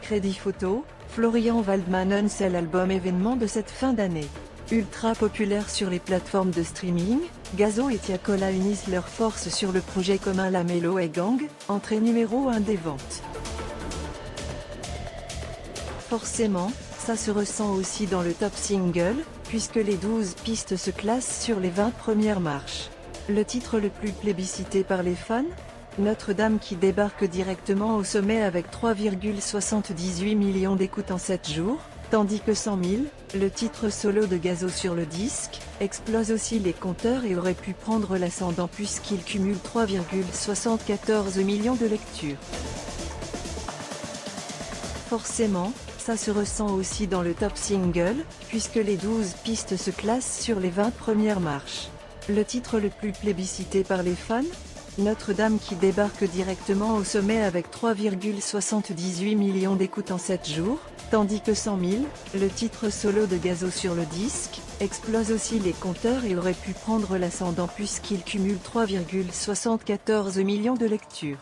Crédit Photo, Florian Waldman annonce l'album événement de cette fin d'année. Ultra populaire sur les plateformes de streaming, Gazo et Tiakola unissent leurs forces sur le projet commun La Melo et Gang, entrée numéro 1 des ventes. Forcément, ça se ressent aussi dans le top single, puisque les 12 pistes se classent sur les 20 premières marches. Le titre le plus plébiscité par les fans ? Notre-Dame qui débarque directement au sommet avec 3,78 millions d'écoutes en 7 jours, tandis que 100 000, le titre solo de Gazo sur le disque, explose aussi les compteurs et aurait pu prendre l'ascendant puisqu'il cumule 3,74 millions de lectures. Forcément, ça se ressent aussi dans le top single, puisque les 12 pistes se classent sur les 20 premières marches. Le titre le plus plébiscité par les fans ? Notre-Dame qui débarque directement au sommet avec 3,78 millions d'écoutes en 7 jours, tandis que 100 000, le titre solo de Gazo sur le disque, explose aussi les compteurs et aurait pu prendre l'ascendant puisqu'il cumule 3,74 millions de lectures.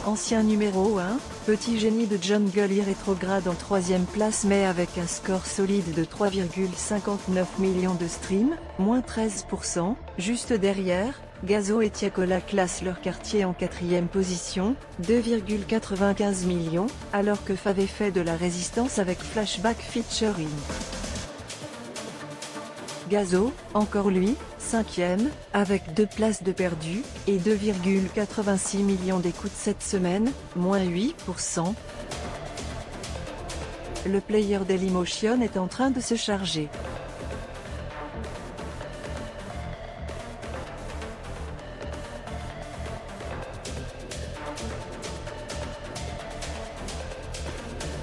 Ancien numéro 1, Petit Génie de Jungle rétrograde en 3e place mais avec un score solide de 3,59 millions de streams, moins 13%, juste derrière, Gazo et Tiakola classent leur quartier en 4e position, 2,95 millions, alors que Fave fait de la résistance avec Flashback featuring Gazo, encore lui, 5e, avec 2 places de perdu, et 2,86 millions d'écoutes cette semaine, moins 8%. Le player Dailymotion est en train de se charger.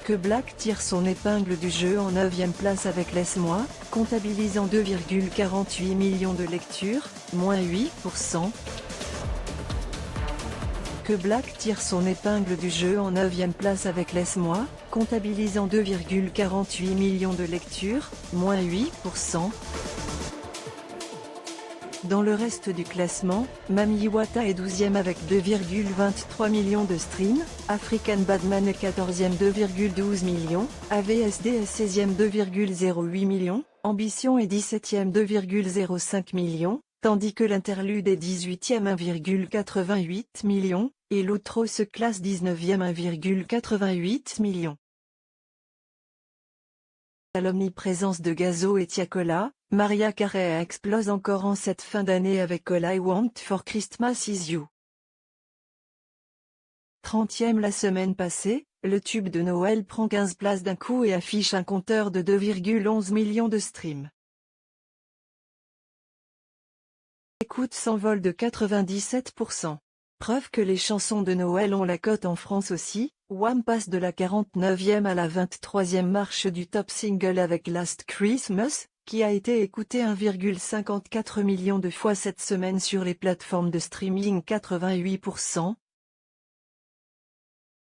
Que Black tire son épingle du jeu en 9e place avec Laisse-moi, comptabilisant 2,48 millions de lectures, moins 8%. Que Black tire son épingle du jeu en 9e place avec Laisse-moi, comptabilisant 2,48 millions de lectures, moins 8%. Dans le reste du classement, Mami Wata est 12e avec 2,23 millions de streams, African Badman est 14e 2,12 millions, AVSD est 16e 2,08 millions, Ambition est 17e 2,05 millions, tandis que l'interlude est 18e 1,88 millions, et l'outro se classe 19e 1,88 millions. À l'omniprésence de Gazo et Tiakola, Mariah Carey explose encore en cette fin d'année avec All I Want for Christmas Is You. 30e la semaine passée, le tube de Noël prend 15 places d'un coup et affiche un compteur de 2,11 millions de streams. L'écoute s'envole de 97%. Preuve que les chansons de Noël ont la cote en France aussi, Wham passe de la 49e à la 23e marche du top single avec Last Christmas, qui a été écouté 1,54 million de fois cette semaine sur les plateformes de streaming 88%.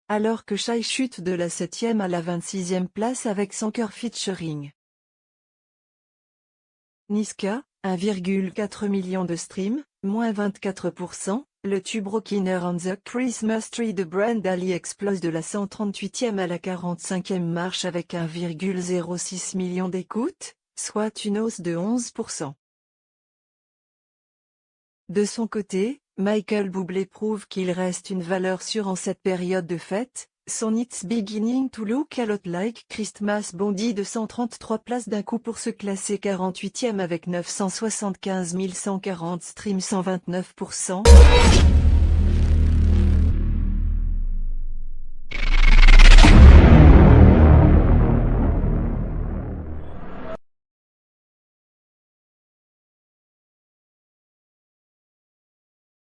Alors que Shai chute de la 7e à la 26e place avec son cœur featuring Niska, 1,4 million de streams, moins 24%, le tube Rockin' on the Christmas Tree de Brenda Lee explose de la 138e à la 45e marche avec 1,06 million d'écoutes, soit une hausse de 11%. De son côté, Michael Bublé prouve qu'il reste une valeur sûre en cette période de fête, son It's Beginning to Look a Lot Like Christmas bondit de 133 places d'un coup pour se classer 48e avec 975 140 streams 129%.